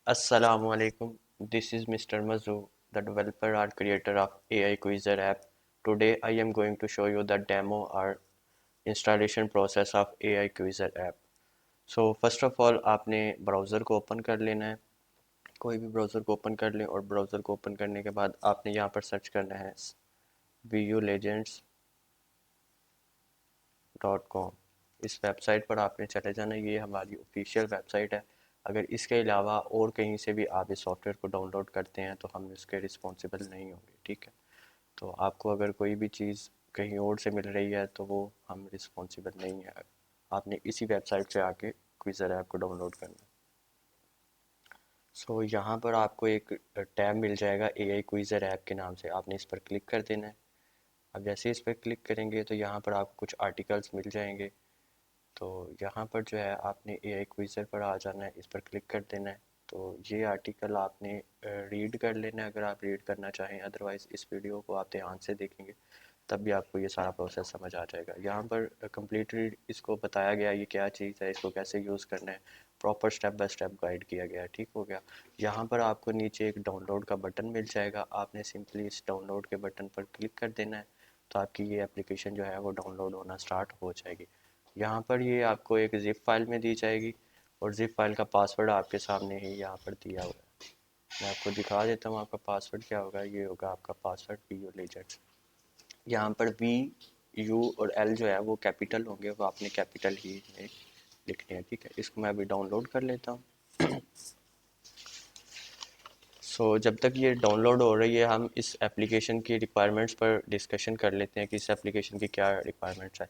Assalamualaikum. This is Mr. Mazu, the developer or creator of AI Quizzer app. Today I am going to show you the demo or installation process of AI Quizzer app. So first of all आपने browser को open कर लेना है, कोई भी browser को open कर लें और ब्राउज़र को ओपन करने के बाद आपने यहाँ पर सर्च करना है vulegends.com। इस वेबसाइट पर आपने चले जाना, ये हमारी ऑफिशियल वेबसाइट है। अगर इसके अलावा और कहीं से भी आप इस सॉफ्टवेयर को डाउनलोड करते हैं तो हम इसके रिस्पॉन्सिबल नहीं होंगे, ठीक है। तो आपको अगर कोई भी चीज़ कहीं और से मिल रही है तो वो हम रिस्पॉन्सिबल नहीं है। आपने इसी वेबसाइट से आके क्विज़र ऐप को डाउनलोड करना है। यहाँ पर आपको एक टैब मिल जाएगा AI क्विज़र ऐप के नाम से, आपने इस पर क्लिक कर देना है। अब जैसे इस पर क्लिक करेंगे तो यहाँ पर आपको कुछ आर्टिकल्स मिल जाएंगे। तो यहाँ पर जो है आपने AI क्विज़र पर आ जाना है, इस पर क्लिक कर देना है। तो ये आर्टिकल आपने रीड कर लेना है अगर आप रीड करना चाहें, अदरवाइज़ इस वीडियो को आप ध्यान से देखेंगे तब भी आपको ये सारा प्रोसेस समझ आ जाएगा। यहाँ पर कम्प्लीटली इसको बताया गया ये क्या चीज़ है, इसको कैसे यूज़ करना है, proper step by step guide किया गया है, ठीक हो गया। यहाँ पर आपको नीचे एक डाउनलोड का बटन मिल जाएगा, आपने सिंपली इस डाउनलोड के बटन पर क्लिक कर देना है। तो आपकी ये एप्लीकेशन जो है वो डाउनलोड होना स्टार्ट हो जाएगी। यहाँ पर ये आपको एक ज़िप फाइल में दी जाएगी और ज़िप फाइल का पासवर्ड आपके सामने ही यहाँ पर दिया हुआ है। मैं आपको दिखा देता हूँ आपका पासवर्ड क्या होगा। ये होगा आपका पासवर्ड vulegends। यहाँ पर V, U और L जो है वो कैपिटल होंगे, वो आपने कैपिटल ही में लिखने हैं, ठीक है। इसको मैं अभी डाउनलोड कर लेता हूँ। जब तक ये डाउनलोड हो रही है हम इस एप्लीकेशन की रिक्वायरमेंट्स पर डिस्कशन कर लेते हैं कि इस एप्लीकेशन की क्या रिक्वायरमेंट्स है।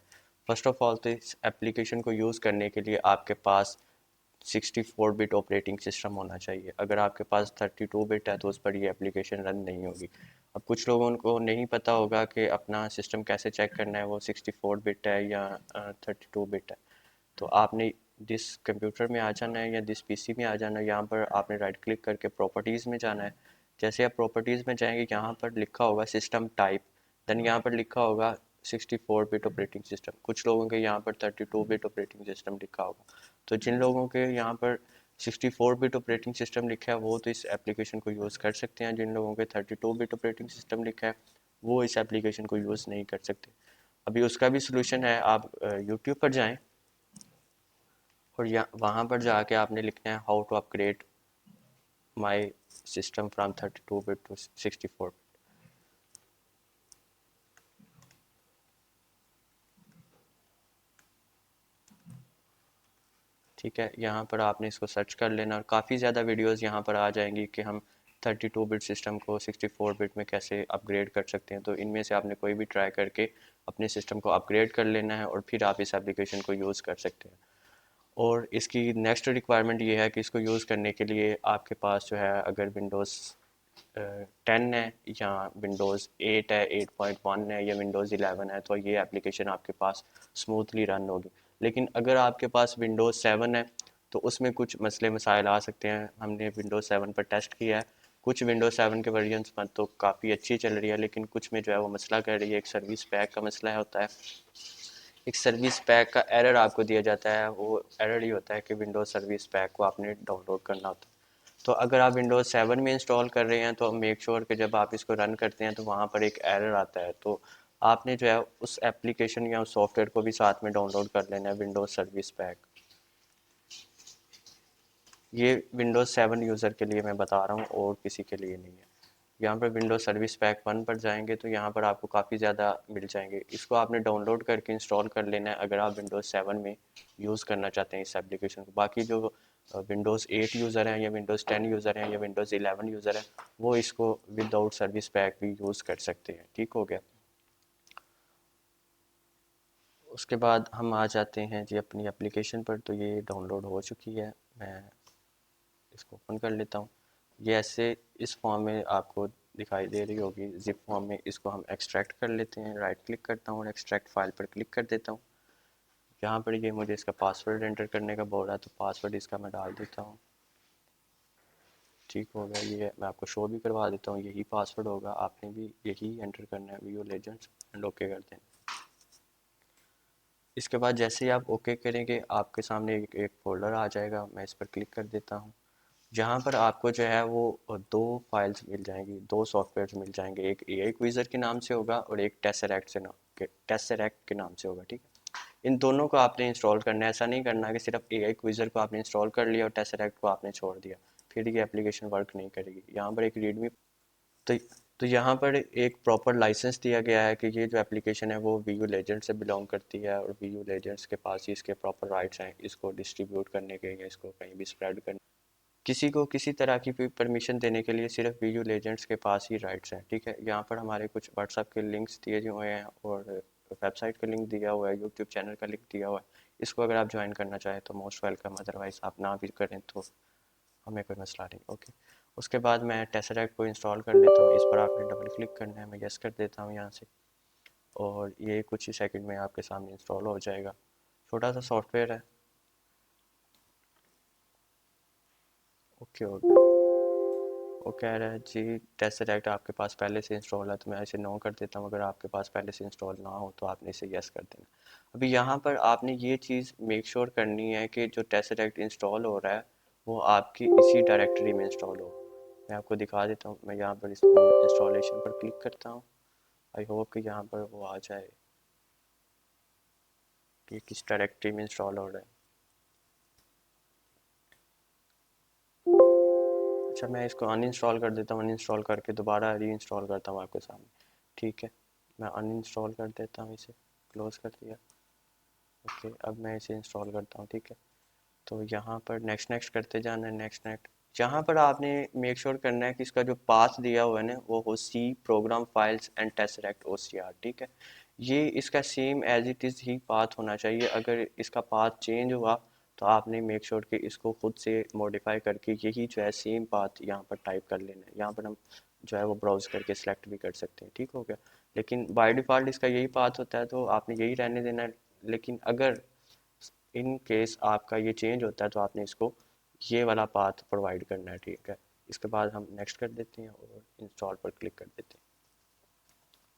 फर्स्ट ऑफ ऑल तो इस एप्लीकेशन को यूज़ करने के लिए आपके पास 64 बिट ऑपरेटिंग सिस्टम होना चाहिए। अगर आपके पास 32 बिट है तो उस पर ये एप्लीकेशन रन नहीं होगी। अब कुछ लोगों को नहीं पता होगा कि अपना सिस्टम कैसे चेक करना है, वो 64 बिट है या 32 बिट है। तो आपने जिस कंप्यूटर में आ जाना है या जिस पीसी में आ जाना है, यहाँ पर आपने राइट क्लिक करके प्रॉपर्टीज़ में जाना है। जैसे आप प्रॉपर्टीज़ में जाएंगे यहाँ पर लिखा होगा सिस्टम टाइप, देन यहाँ पर लिखा होगा 64 बिट ऑपरेटिंग सिस्टम। कुछ लोगों के यहाँ पर 32 बिट ऑपरेटिंग सिस्टम लिखा होगा। तो जिन लोगों के यहाँ पर 64 बिट ऑपरेटिंग सिस्टम लिखा है वो तो इस एप्लीकेशन को यूज़ कर सकते हैं, जिन लोगों के 32 बिट ऑपरेटिंग सिस्टम लिखा है वो इस एप्लीकेशन को यूज़ नहीं कर सकते। अभी उसका भी सोल्यूशन है, आप यूट्यूब पर जाएं और वहाँ पर जाके आपने लिखना है how to upgrade my system from 32 bit to 64। ठीक है, यहाँ पर आपने इसको सर्च कर लेना और काफ़ी ज़्यादा वीडियोस यहाँ पर आ जाएंगी कि हम 32 बिट सिस्टम को 64 बिट में कैसे अपग्रेड कर सकते हैं। तो इनमें से आपने कोई भी ट्राई करके अपने सिस्टम को अपग्रेड कर लेना है और फिर आप इस एप्लीकेशन को यूज़ कर सकते हैं। और इसकी नेक्स्ट रिक्वायरमेंट ये है कि इसको यूज़ करने के लिए आपके पास जो है अगर विंडोज़ 10 है या विंडोज़ 8 है, 8.1 है या विंडोज़ 11 है तो ये एप्लीकेशन आपके पास स्मूथली रन होगी। लेकिन अगर आपके पास विंडोज़ 7 है तो उसमें कुछ मसले मसाइल आ सकते हैं। हमने विंडोज़ 7 पर टेस्ट किया है, कुछ विंडोज़ 7 के वर्जन्स पर तो काफ़ी अच्छी चल रही है, लेकिन कुछ में जो है वो मसला कर रही है। एक सर्विस पैक का मसला होता है, एक सर्विस पैक का एरर आपको दिया जाता है। वो एरर ही होता है कि विंडोज़ सर्विस पैक को आपने डाउनलोड करना होता है। तो अगर आप विंडोज़ 7 में इंस्टॉल कर रहे हैं तो मेक श्योर कि जब आप इसको रन करते हैं तो वहाँ पर एक एरर आता है, तो आपने जो है उस एप्लीकेशन या उस सॉफ्टवेयर को भी साथ में डाउनलोड कर लेना है, विंडोज़ सर्विस पैक। ये विंडोज़ 7 यूज़र के लिए मैं बता रहा हूँ और किसी के लिए नहीं है। यहाँ पर विंडोज़ सर्विस पैक 1 पर जाएंगे तो यहाँ पर आपको काफ़ी ज़्यादा मिल जाएंगे, इसको आपने डाउनलोड करके इंस्टॉल कर लेना है अगर आप विंडोज़ 7 में यूज़ करना चाहते हैं इस एप्लीकेशन को। बाकी जो विंडोज़ 8 यूज़र हैं या विंडोज़ 10 यूज़र हैं या विंडोज़ 11 यूज़र हैं वो इसको विदाउट सर्विस पैक भी यूज़ कर सकते हैं, ठीक हो गया। उसके बाद हम आ जाते हैं जी अपनी एप्लीकेशन पर। तो ये डाउनलोड हो चुकी है, मैं इसको ओपन कर लेता हूँ। ये ऐसे इस फॉर्म में आपको दिखाई दे रही होगी, जिप फॉर्म में। इसको हम एक्सट्रैक्ट कर लेते हैं, राइट क्लिक करता हूँ और एक्सट्रैक्ट फाइल पर क्लिक कर देता हूँ। यहाँ पर ये मुझे इसका पासवर्ड एंटर करने का बोल रहा है तो पासवर्ड इसका मैं डाल देता हूँ, ठीक हो गया। ये मैं आपको शो भी करवा देता हूँ, यही पासवर्ड होगा, आपने भी यही एंटर करना है, vulegends, एंड ओके कर दें। इसके बाद जैसे ही आप ओके करेंगे आपके सामने एक फोल्डर आ जाएगा, मैं इस पर क्लिक कर देता हूँ। जहाँ पर आपको जो है वो दो फाइल्स मिल जाएंगी, दो सॉफ्टवेयर मिल जाएंगे, एक एआई क्विज़र के नाम से होगा और एक टेसरैक्ट के नाम से होगा, ठीक है। इन दोनों को आपने इंस्टॉल करना है, ऐसा नहीं करना कि सिर्फ एआई क्विज़र को आपने इंस्टॉल कर लिया और टेसरैक्ट को आपने छोड़ दिया, फिर ये एप्लीकेशन वर्क नहीं करेगी। यहाँ पर एक रीडमी तो तो यहाँ पर एक प्रॉपर लाइसेंस दिया गया है कि ये जो एप्लीकेशन है वो वीयू लेजेंड से बिलोंग करती है और वीयू लेजेंड्स के पास ही इसके प्रॉपर राइट्स हैं इसको डिस्ट्रीब्यूट करने के या इसको कहीं भी स्प्रेड करने, किसी को किसी तरह की भी परमिशन देने के लिए सिर्फ वीयू लेजेंड्स के पास ही राइट्स हैं, ठीक है। यहाँ पर हमारे कुछ व्हाट्सएप के लिंक्स दिए हुए हैं और वेबसाइट का लिंक दिया हुआ है, यूट्यूब चैनल का लिंक दिया हुआ है। इसको अगर आप ज्वाइन करना चाहें तो मोस्ट वेलकम, अदरवाइज़ आप ना भी करें तो हमें कोई मसला नहीं, ओके। उसके बाद मैं टेसरैक्ट को इंस्टॉल कर लेता हूँ, इस पर आपने डबल क्लिक करना है, मैं यस कर देता हूँ यहाँ से और ये कुछ ही सेकंड में आपके सामने इंस्टॉल हो जाएगा। छोटा सा सॉफ्टवेयर है, ओके ओके। वो कह रहा है जी टेसरैक्ट आपके पास पहले से इंस्टॉल है, तो मैं इसे नो कर देता हूँ। अगर आपके पास पहले से इंस्टॉल ना हो तो आपने इसे यस कर देना। अभी यहाँ पर आपने ये चीज़ मेक श्योर करनी है कि जो टेसरैक्ट इंस्टॉल हो रहा है वो आपकी इसी डायरेक्टरी में इंस्टॉल हो। मैं आपको दिखा देता हूँ, मैं यहाँ पर इसको इंस्टॉलेशन पर क्लिक करता हूँ। आई होप कि यहाँ पर वो आ जाए कि किस डायरेक्टरी में इंस्टॉल हो रहा है। अच्छा, मैं इसको अनइंस्टॉल कर देता हूँ, अनइंस्टॉल करके दोबारा री इंस्टॉल करता हूँ आपके सामने, ठीक है। मैं अनइंस्टॉल कर देता हूँ, इसे क्लोज़ कर दिया, ओके। अब मैं इसे इंस्टॉल करता हूँ, ठीक है। तो यहाँ पर नेक्स्ट नेक्स्ट करते जाना है, नेक्स्ट नेक्स्ट। यहाँ पर आपने मेक श्योर करना है कि इसका जो पाथ दिया हुआ है ना वो हो C program files and Tesseract OCR, ठीक है। ये इसका सेम एज इट इज़ ही पाथ होना चाहिए। अगर इसका पाथ चेंज हुआ तो आपने मेक श्योर कि इसको खुद से मॉडिफाई करके यही जो है सेम पाथ यहाँ पर टाइप कर लेना है। यहाँ पर हम जो है वो ब्राउज करके सिलेक्ट भी कर सकते हैं, ठीक हो गया। लेकिन बाय डिफ़ॉल्ट इसका यही पाथ होता है तो आपने यही रहने देना है। लेकिन अगर इन केस आपका ये चेंज होता है तो आपने इसको ये वाला पाथ प्रोवाइड करना है, ठीक है। इसके बाद हम नेक्स्ट कर देते हैं और इंस्टॉल पर क्लिक कर देते हैं,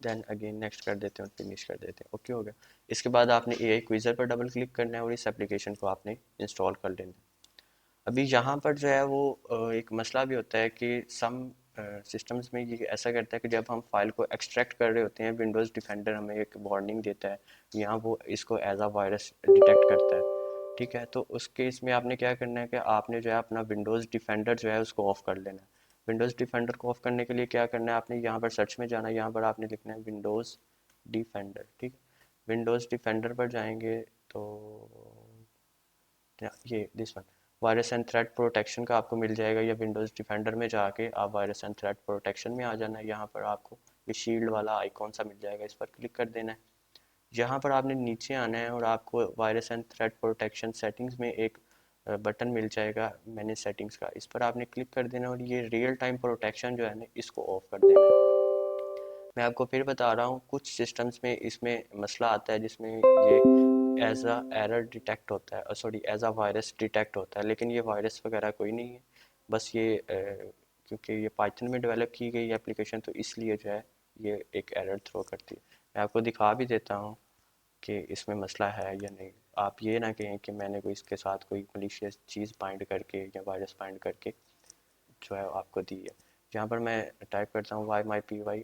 देन अगेन नेक्स्ट कर देते हैं और फिनिश कर देते हैं, ओके हो गया। इसके बाद आपने एआई क्विज़र पर डबल क्लिक करना है और इस एप्लीकेशन को आपने इंस्टॉल कर लेना है। अभी यहाँ पर जो है वो एक मसला भी होता है कि सम सिस्टम्स में ये ऐसा करता है कि जब हम फाइल को एक्सट्रैक्ट कर रहे होते हैं विंडोज़ डिफेंडर हमें एक वार्निंग देता है, यहाँ वो इसको एज अ वायरस डिटेक्ट करता है, ठीक है। तो उस केस में आपने क्या करना है कि आपने जो है अपना विंडोज़ डिफेंडर जो है उसको ऑफ़ कर लेना है। विंडोज़ डिफेंडर को ऑफ़ करने के लिए क्या करना है, आपने यहाँ पर सर्च में जाना है, यहाँ पर आपने लिखना है विंडोज़ डिफेंडर, ठीक है। विंडोज़ डिफेंडर पर जाएंगे तो ये this one virus and threat protection का आपको मिल जाएगा, या विंडोज़ डिफेंडर में जाके आप वायरस एंड थ्रेट प्रोटेक्शन में आ जाना है। यहाँ पर आपको ये शील्ड वाला आइकॉन सा मिल जाएगा, इस पर क्लिक कर देना है। यहाँ पर आपने नीचे आना है और आपको virus and threat protection settings में एक बटन मिल जाएगा मैनेज सेटिंग्स का, इस पर आपने क्लिक कर देना और ये रियल टाइम प्रोटेक्शन जो है ना इसको ऑफ कर देना है। मैं आपको फिर बता रहा हूँ कुछ सिस्टम्स में इसमें मसला आता है जिसमें ये एज अ एरर डिटेक्ट होता है, sorry as a virus detect होता है, लेकिन ये वायरस वगैरह कोई नहीं है। बस ये क्योंकि ये पाइथन में डेवलप की गई एप्लीकेशन तो इसलिए जो है ये एक एरर थ्रो करती है। मैं आपको दिखा भी देता हूँ कि इसमें मसला है या नहीं। आप ये ना कहें कि मैंने कोई इसके साथ कोई मलिशियस चीज़ बाइंड करके या वायरस बाइंड करके जो है आपको दी है। यहाँ पर मैं टाइप करता हूँ YMyPy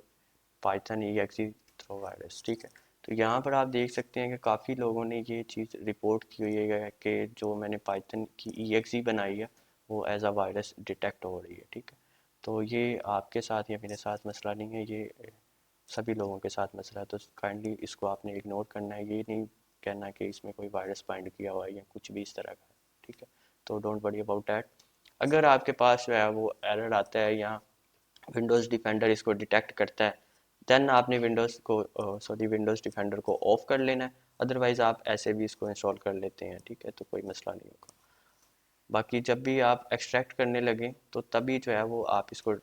Python exe throw virus, ठीक है। तो यहाँ पर आप देख सकते हैं कि काफ़ी लोगों ने ये चीज़ रिपोर्ट की हुई है कि जो मैंने पाइथन की exe बनाई है वो एज अ वायरस डिटेक्ट हो रही है, ठीक है। तो ये आपके साथ या मेरे साथ मसला नहीं है, ये सभी लोगों के साथ मसला है। तो काइंडली इसको आपने इग्नोर करना है, ये नहीं कहना कि इसमें कोई वायरस बाइंड किया हुआ है या कुछ भी इस तरह का है, ठीक है। तो डोंट वरी अबाउट डैट। अगर आपके पास जो है वो एरर आता है या विंडोज़ डिफेंडर इसको डिटेक्ट करता है, देन आपने विंडोज़ डिफेंडर को ऑफ कर लेना है। अदरवाइज़ आप ऐसे भी इसको इंस्टॉल कर लेते हैं, ठीक है, तो कोई मसला नहीं होगा। बाकी जब भी आप एक्सट्रैक्ट करने लगें तो तभी जो है वो आप इसको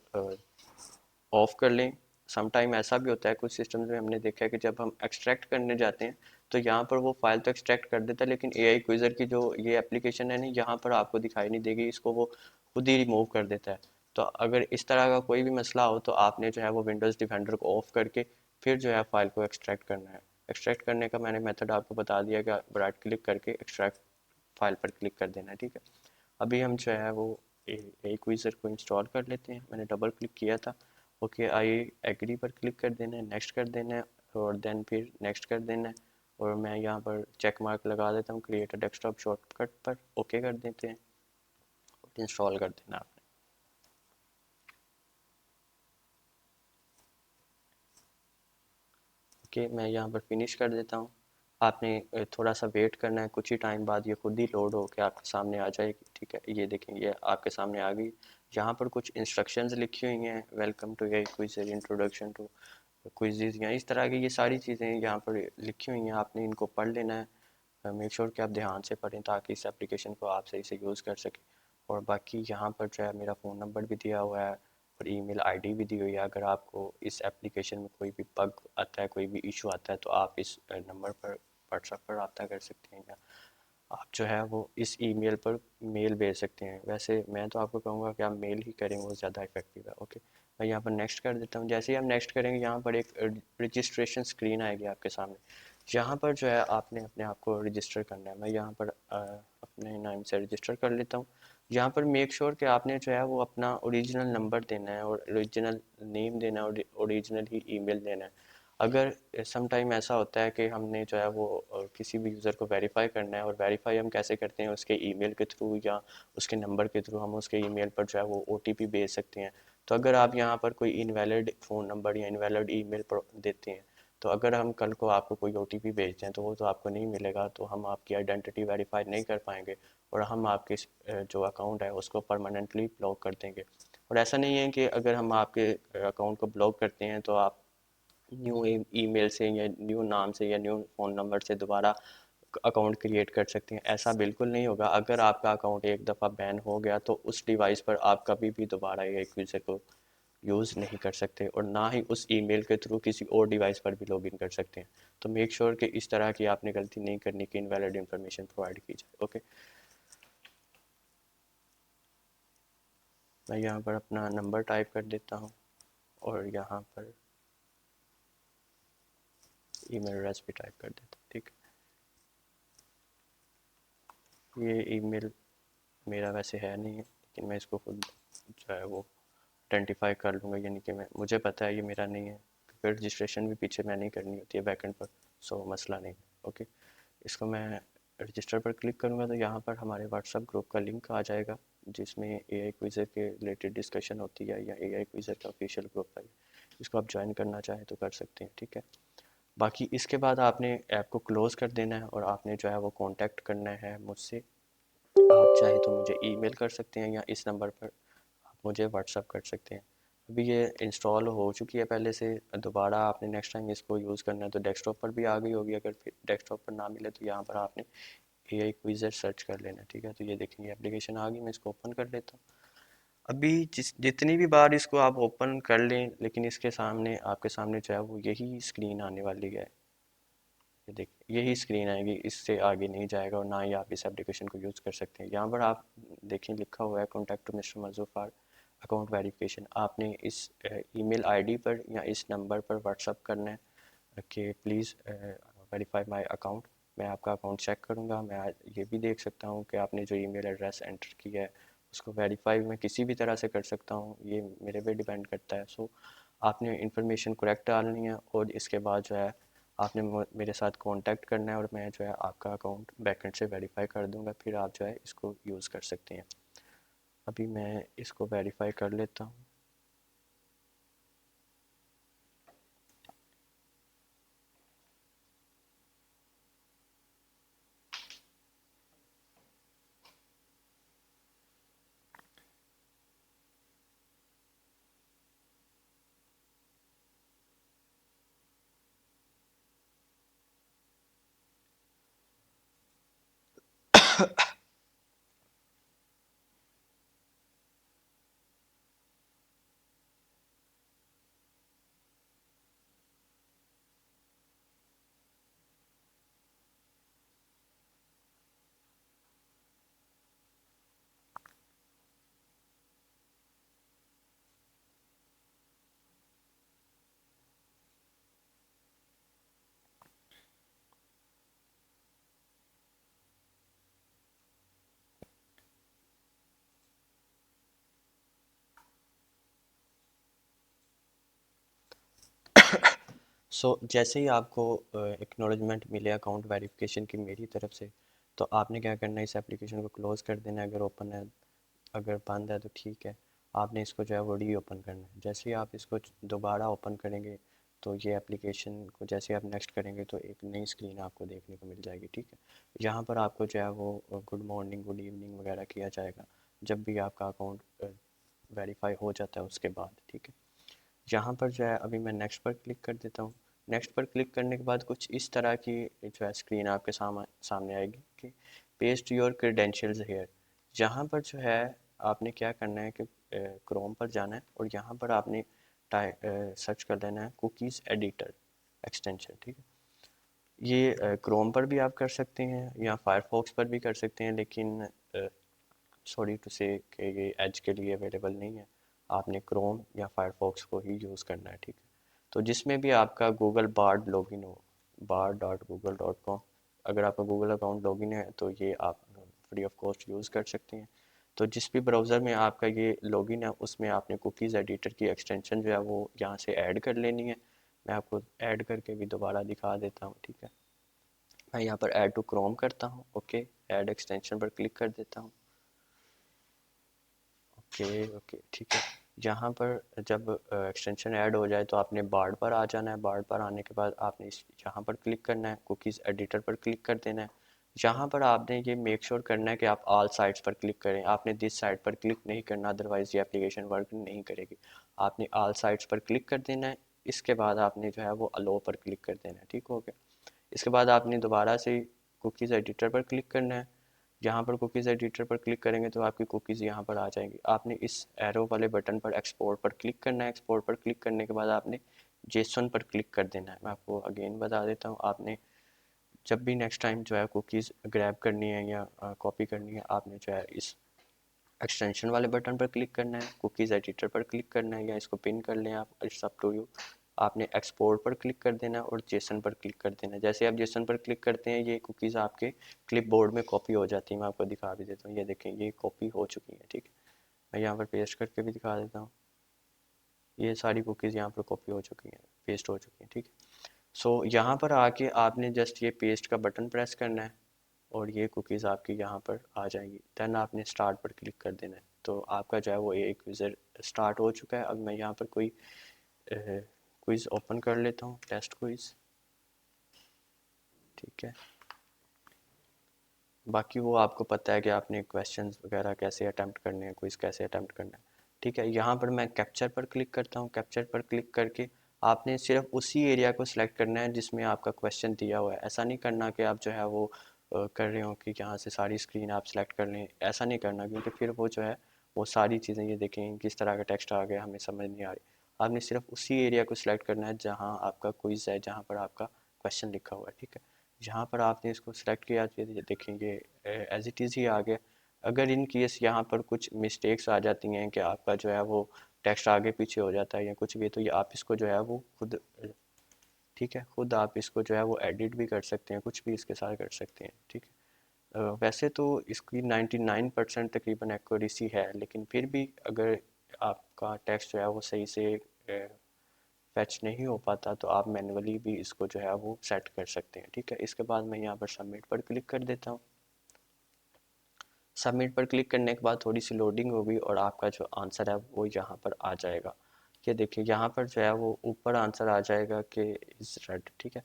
ऑफ कर लें। सम टाइम ऐसा भी होता है कुछ सिस्टम्स में हमने देखा है कि जब हम एक्सट्रैक्ट करने जाते हैं तो यहाँ पर वो फाइल तो एक्सट्रैक्ट कर देता है लेकिन एआई क्विज़र की जो ये एप्लीकेशन है ना यहाँ पर आपको दिखाई नहीं देगी, इसको वो खुद ही रिमूव कर देता है। तो अगर इस तरह का कोई भी मसला हो तो आपने जो है वो विंडोज़ डिफेंडर को ऑफ करके फिर जो है फाइल को एक्सट्रैक्ट करना है। एक्सट्रैक्ट करने का मैंने मेथड आपको बता दिया कि राइट क्लिक करके एक्सट्रैक्ट फाइल पर क्लिक कर देना है, ठीक है। अभी हम जो है वो ए क्विज़र को इंस्टॉल कर लेते हैं। मैंने डबल क्लिक किया था। ओके, आई एग्री पर क्लिक कर देना है, नेक्स्ट कर देना है और देन फिर नेक्स्ट कर देना है। और मैं यहाँ पर चेक मार्क लगा देता हूँ क्रिएट अ डेस्कटॉप शॉर्टकट पर, ओके कर देते हैं। इंस्टॉल कर देना आपने। ओके, मैं यहाँ पर फिनिश कर देता हूँ। आपने थोड़ा सा वेट करना है, कुछ ही टाइम बाद ये खुद ही लोड होकर आपके सामने आ जाएगी। ठीक है, ये देखें, ये आपके सामने आ गई। यहाँ पर कुछ इंस्ट्रक्शंस लिखी हुई हैं, welcome to a quiz, introduction to quiz, या इस तरह की ये सारी चीज़ें यहाँ पर लिखी हुई हैं। आपने इनको पढ़ लेना है। मेक श्योर कि आप ध्यान से पढ़ें ताकि इस एप्लीकेशन को आप सही से यूज़ कर सकें। और बाकी यहाँ पर जो है मेरा फ़ोन नंबर भी दिया हुआ है और ईमेल आईडी भी दी हुई है। अगर आपको इस एप्लीकेशन में कोई भी बग आता है, कोई भी इशू आता है, तो आप इस नंबर पर व्हाट्सएप पर रब्ता कर सकते हैं, या आप जो है वो इस ईमेल पर मेल भेज सकते हैं। वैसे मैं तो आपको कहूँगा कि आप मेल ही करें, वो ज़्यादा इफेक्टिव है। ओके, मैं यहाँ पर नेक्स्ट कर देता हूँ। जैसे ही हम नेक्स्ट करेंगे, यहाँ पर एक रजिस्ट्रेशन स्क्रीन आएगी आपके सामने। यहाँ पर जो है आपने अपने आप को रजिस्टर करना है। मैं यहाँ पर अपने नाम से रजिस्टर कर लेता हूँ। यहाँ पर मेक श्योर कि आपने जो है वो अपना ओरिजिनल नंबर देना है और ओरिजिनल नेम देना है और ओरिजिनल ही ईमेल देना है। अगर सम टाइम ऐसा होता है कि हमने जो है वो किसी भी यूज़र को वेरीफाई करना है, और वेरीफाई हम कैसे करते हैं, उसके ईमेल के थ्रू या उसके नंबर के थ्रू हम उसके ईमेल पर जो है वो ओटीपी भेज सकते हैं। तो अगर आप यहाँ पर कोई इनवैलिड फ़ोन नंबर या इनवैलिड ईमेल देते हैं, तो अगर हम कल को आपको कोई ओटीपी भेजते हैं तो वो तो आपको नहीं मिलेगा, तो हम आपकी आइडेंटिटी वेरीफाई नहीं कर पाएंगे और हम आपके जो अकाउंट है उसको परमानेंटली ब्लॉक कर देंगे। और ऐसा नहीं है कि अगर हम आपके अकाउंट को ब्लॉक करते हैं तो आप न्यू ईमेल से या न्यू नाम से या न्यू फ़ोन नंबर से दोबारा अकाउंट क्रिएट कर सकते हैं। ऐसा बिल्कुल नहीं होगा। अगर आपका अकाउंट एक दफ़ा बैन हो गया तो उस डिवाइस पर आप कभी भी दोबारा ये यूज़र को यूज़ नहीं कर सकते और ना ही उस ईमेल के थ्रू किसी और डिवाइस पर भी लॉगिन कर सकते हैं। तो मेक श्योर कि इस तरह की आपने गलती नहीं करनी कि इनवैलिड इन्फॉर्मेशन प्रोवाइड की जाए। ओके, मैं यहाँ पर अपना नंबर टाइप कर देता हूँ और यहाँ पर ईमेल एड्रेस भी टाइप कर देता हूँ। ठीक है, ये ईमेल मेरा वैसे है नहीं है, लेकिन मैं इसको खुद जो है वो आइडेंटिफाई कर लूँगा, यानी कि मैं मुझे पता है ये मेरा नहीं है, क्योंकि रजिस्ट्रेशन भी पीछे मैं नहीं करनी होती है बैकएंड पर, सो मसला नहीं। ओके, इसको मैं रजिस्टर पर क्लिक करूँगा तो यहाँ पर हमारे व्हाट्सएप ग्रुप का लिंक आ जाएगा जिसमें एआई क्विज़र के रिलेटेड डिस्कशन होती है, या एआई क्विज़र का ऑफिशियल ग्रुप है। इसको आप ज्वाइन करना चाहें तो कर सकते हैं। ठीक है, बाकी इसके बाद आपने ऐप को क्लोज़ कर देना है और आपने जो है वो कॉन्टैक्ट करना है मुझसे। आप चाहे तो मुझे ईमेल कर सकते हैं या इस नंबर पर आप मुझे व्हाट्सअप कर सकते हैं। अभी ये इंस्टॉल हो चुकी है पहले से, दोबारा आपने नेक्स्ट टाइम इसको यूज़ करना है तो डेस्कटॉप पर भी आ गई होगी। अगर फिर डेस्कटॉप पर ना मिले तो यहाँ पर आपने एआई क्विज़र सर्च कर लेना। ठीक है, तो ये देखेंगे एप्लीकेशन आ गई। मैं इसको ओपन कर लेता हूँ। अभी जितनी भी बार इसको आप ओपन कर लें, लेकिन इसके सामने आपके सामने जो है वो यही स्क्रीन आने वाली है। ये देखिए, यही स्क्रीन आएगी, इससे आगे नहीं जाएगा और ना ही आप इस एप्लीकेशन को यूज़ कर सकते हैं। यहाँ पर आप देखें लिखा हुआ है कॉन्टैक्ट टू मिस्टर मजूफ़ार अकाउंट वेरिफिकेशन। आपने इस ईमेल आईडी पर या इस नंबर पर व्हाट्सअप करना है कि प्लीज़ वेरीफाई माय अकाउंट। मैं आपका अकाउंट चेक करूँगा। मैं ये भी देख सकता हूँ कि आपने जो ईमेल एड्रेस एंटर किया है उसको वेरीफाई मैं किसी भी तरह से कर सकता हूँ, ये मेरे पे डिपेंड करता है। सो आपने इन्फॉर्मेशन करेक्ट डालनी है और इसके बाद जो है आपने मेरे साथ कांटेक्ट करना है और मैं जो है आपका अकाउंट बैकएंड से वेरीफाई कर दूंगा, फिर आप जो है इसको यूज़ कर सकते हैं। अभी मैं इसको वेरीफाई कर लेता हूँ। जैसे ही आपको एक्नॉलेजमेंट मिले अकाउंट वेरिफिकेशन की मेरी तरफ से, तो आपने क्या करना है, इस एप्लीकेशन को क्लोज़ कर देना है। अगर ओपन है, अगर बंद है तो ठीक है, आपने इसको जो है वो री ओपन करना है। जैसे ही आप इसको दोबारा ओपन करेंगे तो ये एप्लीकेशन को जैसे आप नेक्स्ट करेंगे तो एक नई स्क्रीन आपको देखने को मिल जाएगी, ठीक है। यहाँ पर आपको जो है वो गुड मॉर्निंग, गुड इवनिंग वगैरह किया जाएगा जब भी आपका अकाउंट वेरीफाई हो जाता है उसके बाद, ठीक है। यहाँ पर जो है अभी मैं नेक्स्ट पर क्लिक कर देता हूँ। नेक्स्ट पर क्लिक करने के बाद कुछ इस तरह की जो है स्क्रीन आपके सामने आएगी कि पेस्ट योर क्रेडेंशियल्स हेयर। यहाँ पर जो है आपने क्या करना है कि क्रोम पर जाना है और यहाँ पर आपने सर्च कर देना है कुकीज़ एडिटर एक्सटेंशन, ठीक है। ये क्रोम पर भी आप कर सकते हैं या फायरफॉक्स पर भी कर सकते हैं, लेकिन सॉरी टू से कि ये एज के लिए अवेलेबल नहीं है। आपने क्रोम या फायरफॉक्स को ही यूज़ करना है, ठीक है। तो जिसमें भी आपका गूगल बार्ड लॉगिन हो, bard.google.com, अगर आपका गूगल अकाउंट लॉगिन है तो ये आप फ्री ऑफ कॉस्ट यूज़ कर सकते हैं। तो जिस भी ब्राउज़र में आपका ये लॉगिन है उसमें आपने कुकीज़ एडिटर की एक्सटेंशन जो है वो यहाँ से ऐड कर लेनी है। मैं आपको ऐड करके भी दोबारा दिखा देता हूँ, ठीक है। मैं यहाँ पर ऐड टू क्रोम करता हूँ, ओके, ऐड एक्सटेंशन पर क्लिक कर देता हूँ, ओके ओके, ठीक है। यहाँ पर जब एक्सटेंशन ऐड हो जाए तो आपने बार्ड पर आ जाना है। बार्ड पर आने के बाद आपने इस यहाँ पर क्लिक करना है, कुकीज़ एडिटर पर क्लिक कर देना है। यहाँ पर आपने ये मेक श्योर करना है कि आप ऑल साइट्स पर क्लिक करें। आपने दिस साइट पर क्लिक नहीं करना, अदरवाइज़ ये एप्लीकेशन वर्क नहीं करेगी। आपने ऑल साइट्स पर क्लिक कर देना है। इसके बाद आपने जो है वो अलो पर क्लिक कर देना है, ठीक हो गया। इसके बाद आपने दोबारा से कुकीज़ एडिटर पर क्लिक करना है। यहाँ पर कुकीज़ एडिटर पर क्लिक करेंगे तो आपकी कुकीज़ यहाँ पर आ जाएंगी। आपने इस एरो वाले बटन पर एक्सपोर्ट पर क्लिक करना है। एक्सपोर्ट पर क्लिक करने के बाद आपने जेसन पर क्लिक कर देना है। मैं आपको अगेन बता देता हूँ, आपने जब भी नेक्स्ट टाइम जो है कुकीज़ ग्रैब करनी है या कॉपी करनी है, आपने जो है इस एक्सटेंशन वाले बटन पर क्लिक करना है, कुकीज़ एडिटर पर क्लिक करना है या इसको पिन कर लें आप, इट्स अप टू यू। आपने एक्सपोर्ट पर क्लिक कर देना है और जेसन पर क्लिक कर देना है। जैसे आप जेसन पर क्लिक करते हैं ये कुकीज़ आपके क्लिपबोर्ड में कॉपी हो जाती है। मैं आपको दिखा भी देता हूँ, ये देखें ये कॉपी हो चुकी है, ठीक है। मैं यहाँ पर पेस्ट करके भी दिखा देता हूँ, ये सारी कुकीज़ यहाँ पर कॉपी हो चुकी हैं, पेस्ट हो चुकी हैं, ठीक है। यहाँ पर आके आपने जस्ट ये पेस्ट का बटन प्रेस करना है और ये कुकीज़ आपकी यहाँ पर आ जाएंगी। देन आपने स्टार्ट पर क्लिक कर देना है। तो आपका जो है वो एक यूज़र स्टार्ट हो चुका है। अब मैं यहाँ पर कोई क्विज़ ओपन कर लेता हूँ, टेस्ट क्विज़, ठीक है। बाकी वो आपको पता है कि आपने क्वेश्चंस वगैरह कैसे अटैम्प्ट करने हैं, क्विज़ कैसे अटैम्प्ट करना है, ठीक है। यहाँ पर मैं कैप्चर पर क्लिक करता हूँ। कैप्चर पर क्लिक करके आपने सिर्फ उसी एरिया को सिलेक्ट करना है जिसमें आपका क्वेश्चन दिया हुआ है। ऐसा नहीं करना कि आप जो है वो कर रहे हो कि यहाँ से सारी स्क्रीन आप सेलेक्ट कर लें, ऐसा नहीं करना, क्योंकि फिर वो जो है वो सारी चीज़ें, ये देखें किस तरह का टेक्स्ट आ गया, हमें समझ नहीं आ रही। आपने सिर्फ उसी एरिया को सिलेक्ट करना है जहाँ आपका क्विज़ है, जहाँ पर आपका क्वेश्चन लिखा हुआ है, ठीक है। यहाँ पर आपने इसको सिलेक्ट किया, ये देखेंगे एज इट इज़ ही आ गया। अगर इन केस यहाँ पर कुछ मिस्टेक्स आ जाती हैं कि आपका जो है वो टेक्स्ट आगे पीछे हो जाता है या कुछ भी, तो ये आप इसको जो है वो खुद, ठीक है, खुद आप इसको जो है वो एडिट भी कर सकते हैं, कुछ भी इसके साथ कर सकते हैं, ठीक है। वैसे तो इसकी 99% तकरीबन एक्यूरेसी है, लेकिन फिर भी अगर आपका टेक्स्ट जो है वो सही से फैच नहीं हो पाता तो आप मैन्युअली भी इसको जो है वो सेट कर सकते हैं, ठीक है। इसके बाद मैं यहाँ पर सबमिट पर क्लिक कर देता हूँ। सबमिट पर क्लिक करने के बाद थोड़ी सी लोडिंग होगी और आपका जो आंसर है वो यहाँ पर आ जाएगा। ये देखिए यहाँ पर जो है वो ऊपर आंसर आ जाएगा कि इज़ रेड, ठीक है।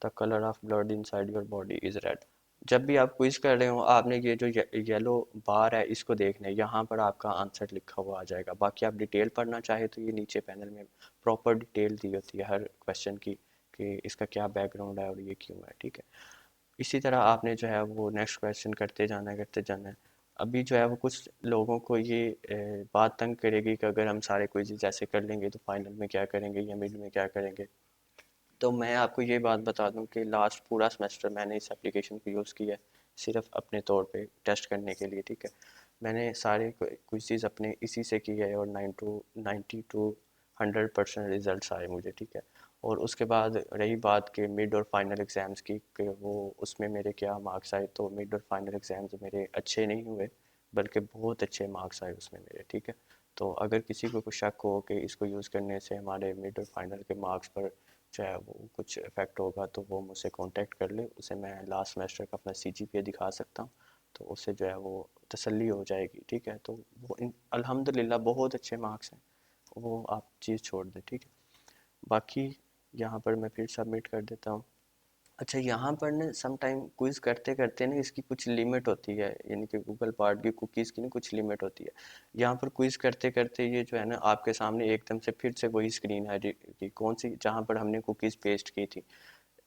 The colour of blood inside your body is red. जब भी आप क्विज कर रहे हो आपने ये जो येलो बार है इसको देखना है, यहाँ पर आपका आंसर लिखा हुआ आ जाएगा। बाकी आप डिटेल पढ़ना चाहे तो ये नीचे पैनल में प्रॉपर डिटेल दी होती है हर क्वेश्चन की कि इसका क्या बैकग्राउंड है और ये क्यों है, ठीक है। इसी तरह आपने जो है वो नेक्स्ट क्वेश्चन करते जाना है, करते जाना है। अभी जो है वो कुछ लोगों को ये बात तंग करेगी कि अगर हम सारे क्विज़ ऐसे कर लेंगे तो फाइनल में क्या करेंगे या मिड में क्या करेंगे। तो मैं आपको ये बात बता दूं कि लास्ट पूरा सेमेस्टर मैंने इस एप्लीकेशन को यूज़ किया है सिर्फ अपने तौर पे टेस्ट करने के लिए, ठीक है। मैंने सारे क्विज़ अपने इसी से किए है और 90 to 100% रिजल्ट्स आए मुझे, ठीक है। और उसके बाद रही बात के मिड और फाइनल एग्ज़ाम्स की कि वो उसमें मेरे क्या मार्क्स आए, तो मिड और फाइनल एग्ज़ाम्स मेरे अच्छे नहीं हुए बल्कि बहुत अच्छे मार्क्स आए उसमें मेरे, ठीक है। तो अगर किसी को कुछ शक हो कि इसको यूज़ करने से हमारे मिड और फाइनल के मार्क्स पर जो है वो कुछ इफेक्ट होगा तो वो मुझसे कांटेक्ट कर ले, उसे मैं लास्ट सेमेस्टर का अपना सीजीपीए दिखा सकता हूँ, तो उससे जो है वो तसल्ली हो जाएगी। ठीक है, तो वो अल्हम्दुलिल्लाह बहुत अच्छे मार्क्स हैं, वो आप चीज़ छोड़ दें। ठीक है, बाकी यहाँ पर मैं फिर सबमिट कर देता हूँ। अच्छा, यहाँ पर ना सम टाइम क्विज करते करते ना इसकी कुछ लिमिट होती है, यानी कि गूगल पार्ट की कुकीज़ की ना कुछ लिमिट होती है। यहाँ पर क्विज करते करते ये जो है ना आपके सामने एकदम से फिर से वही स्क्रीन आ जाएगी, कौन सी, जहाँ पर हमने कुकीज़ पेस्ट की थी,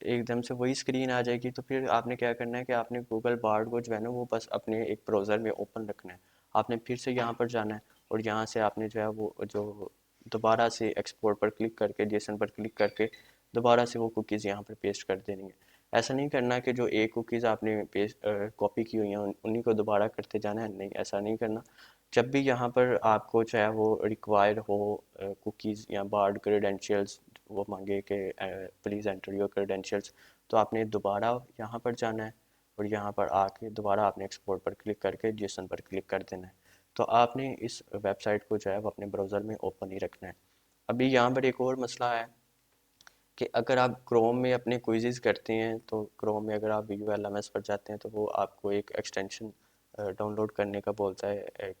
एकदम से वही स्क्रीन आ जाएगी। तो फिर आपने क्या करना है कि आपने गूगल बार्ड को जो है ना वो बस अपने एक ब्राउज़र में ओपन रखना है। आपने फिर से यहाँ पर जाना है और यहाँ से आपने जो है वो जो दोबारा से एक्सपोर्ट पर क्लिक करके, जेसन पर क्लिक करके दोबारा से वो कुकीज़ यहाँ पर पेस्ट कर देनी है। ऐसा नहीं करना कि जो एक कुकीज़ आपने पेस्ट कॉपी की हुई हैं उन्हीं को दोबारा करते जाना है, नहीं ऐसा नहीं करना। जब भी यहाँ पर आपको जो है वो रिक्वायर हो कुकीज़ या बार्ड क्रेडेंशियल्स, वो मांगे कि प्लीज़ एंटर योर क्रेडेंशियल्स, तो आपने दोबारा यहाँ पर जाना है और यहाँ पर आके दोबारा आपने एक्सपोर्ट पर क्लिक करके जेसन पर क्लिक कर देना है। तो आपने इस वेबसाइट को जो है वो अपने ब्राउज़र में ओपन ही रखना है। अभी यहाँ पर एक और मसला है कि अगर आप क्रोम में अपने क्विज़ेस करते हैं तो क्रोम में अगर आप V U L M S पर जाते हैं तो वो आपको एक एक्सटेंशन डाउनलोड करने का बोलता है,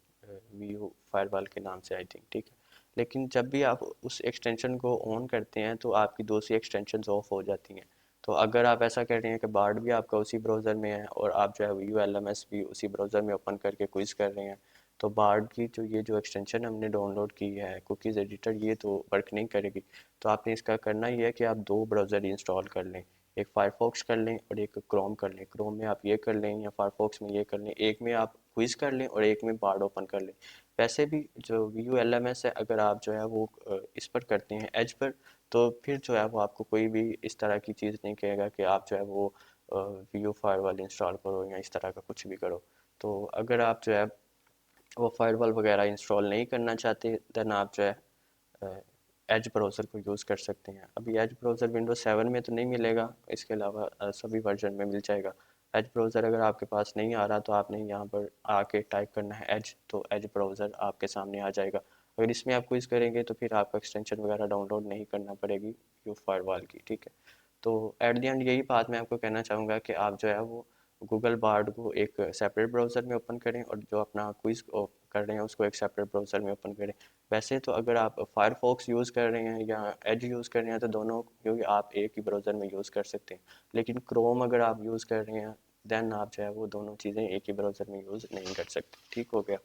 वी यू फायरवॉल के नाम से आई थिंक। ठीक है, लेकिन जब भी आप उस एक्सटेंशन को ऑन करते हैं तो आपकी दूसरी एक्सटेंशंस ऑफ हो जाती हैं। तो अगर आप ऐसा कर रहे हैं कि बार्ड भी आपका उसी ब्राउज़र में है और आप जो है V U L M S भी उसी ब्राउज़र में ओपन करके क्विज़ कर रहे हैं, तो बार्ड की जो एक्सटेंशन हमने डाउनलोड की है कुकीज़ एडिटर, ये तो वर्क नहीं करेगी। तो आपने इसका करना ये है कि आप दो ब्राउज़र इंस्टॉल कर लें, एक फायरफॉक्स कर लें और एक क्रोम कर लें। क्रोम में आप ये कर लें या फायरफॉक्स में ये कर लें, एक में आप क्विज़ कर लें और एक में बार्ड ओपन कर लें। वैसे भी जो V U L M S है, अगर आप जो है वो इस पर करते हैं एज पर, तो फिर जो है वो आपको कोई भी इस तरह की चीज़ नहीं कहेगा कि आप जो है वो वी यू फायरवॉल इंस्टॉल करो या इस तरह का कुछ भी करो। तो अगर आप जो है वो फायरवॉल वगैरह इंस्टॉल नहीं करना चाहते, देन आप जो है एज ब्राउज़र को यूज़ कर सकते हैं। अभी एज ब्राउज़र विंडोज 7 में तो नहीं मिलेगा, इसके अलावा सभी वर्जन में मिल जाएगा। एज ब्राउज़र अगर आपके पास नहीं आ रहा तो आपने यहाँ पर आके टाइप करना है एज, तो एज ब्राउज़र आपके सामने आ जाएगा। अगर इसमें आप क्विज़ करेंगे तो फिर आपको एक्सटेंशन वगैरह डाउनलोड नहीं करना पड़ेगी यू फायरवॉल की। ठीक है, तो एट द एंड यही बात मैं आपको कहना चाहूँगा कि आप जो है वो गूगल बार्ड को एक सेपरेट ब्राउज़र में ओपन करें और जो अपना क्विज़ कर रहे हैं उसको एक सेपरेट ब्राउज़र में ओपन करें। वैसे तो अगर आप फायरफॉक्स यूज़ कर रहे हैं या एज यूज़ कर रहे हैं तो दोनों, क्योंकि आप एक ही ब्राउज़र में यूज़ कर सकते हैं। लेकिन क्रोम अगर आप यूज़ कर रहे हैं देन आप जो है वो दोनों चीज़ें एक ही ब्राउज़र में यूज़ नहीं कर सकते। ठीक हो गया,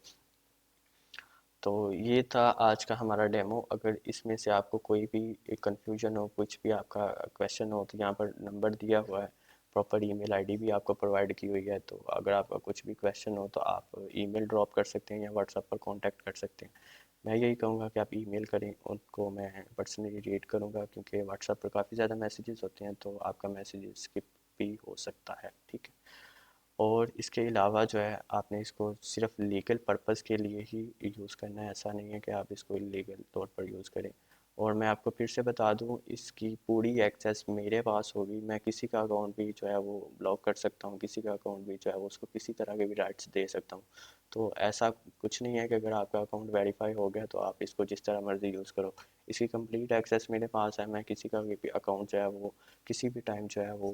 तो ये था आज का हमारा डेमो। अगर इसमें से आपको कोई भी कन्फ्यूजन हो, कुछ भी आपका क्वेश्चन हो, तो यहाँ पर नंबर दिया हुआ है, प्रॉपर ईमेल आईडी भी आपको प्रोवाइड की हुई है। तो अगर आपका कुछ भी क्वेश्चन हो तो आप ईमेल ड्रॉप कर सकते हैं या व्हाट्सएप पर कांटेक्ट कर सकते हैं। मैं यही कहूँगा कि आप ईमेल करें, उनको मैं पर्सनली रीड करूँगा, क्योंकि व्हाट्सएप पर काफ़ी ज़्यादा मैसेजेस होते हैं तो आपका मैसेज स्किप भी हो सकता है। ठीक है, और इसके अलावा जो है आपने इसको सिर्फ लीगल पर्पस के लिए ही यूज़ करना है, ऐसा नहीं है कि आप इसको इलीगल तौर पर यूज़ करें। और मैं आपको फिर से बता दूं, इसकी पूरी एक्सेस मेरे पास होगी, मैं किसी का अकाउंट भी जो है वो ब्लॉक कर सकता हूं, किसी का अकाउंट भी जो है वो उसको किसी तरह के भी राइट्स दे सकता हूं। तो ऐसा कुछ नहीं है कि अगर आपका अकाउंट वेरीफाई हो गया तो आप इसको जिस तरह मर्ज़ी यूज़ करो। इसकी कंप्लीट एक्सेस मेरे पास है, मैं किसी का भी अकाउंट जो है वो किसी भी टाइम जो है वो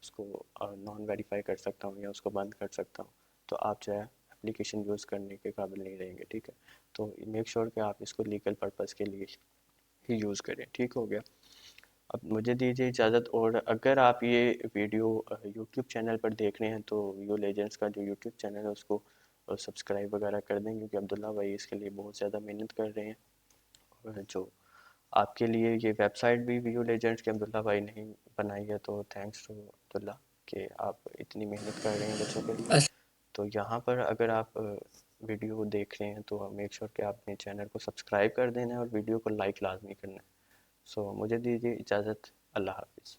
उसको नॉन वेरीफाई कर सकता हूँ या उसको बंद कर सकता हूँ। तो आप जो है एप्लीकेशन यूज़ करने के काबिल नहीं रहेंगे। ठीक है, तो मेक श्योर कि आप इसको लीगल पर्पज़ के लिए ही यूज़ करें। ठीक हो गया, अब मुझे दीजिए इजाज़त। और अगर आप ये वीडियो यूट्यूब चैनल पर देख रहे हैं तो वीडियो लेजेंड्स का जो यूट्यूब चैनल है उसको सब्सक्राइब वगैरह कर दें, क्योंकि अब्दुल्ला भाई इसके लिए बहुत ज़्यादा मेहनत कर रहे हैं। और जो आपके लिए ये वेबसाइट भी वीडियो लेजेंड्स के अब्दुल्ला भाई ने ही बनाई है, तो थैंक्स टू अब्दुल्ला कि आप इतनी मेहनत कर रहे हैं बच्चों के लिए। तो यहाँ पर अगर आप वीडियो देख रहे हैं तो मेक श्योर कि आप अपने चैनल को सब्सक्राइब कर देना है और वीडियो को लाइक लाजमी करना है। सो मुझे दीजिए इजाज़त, अल्लाह हाफिज़।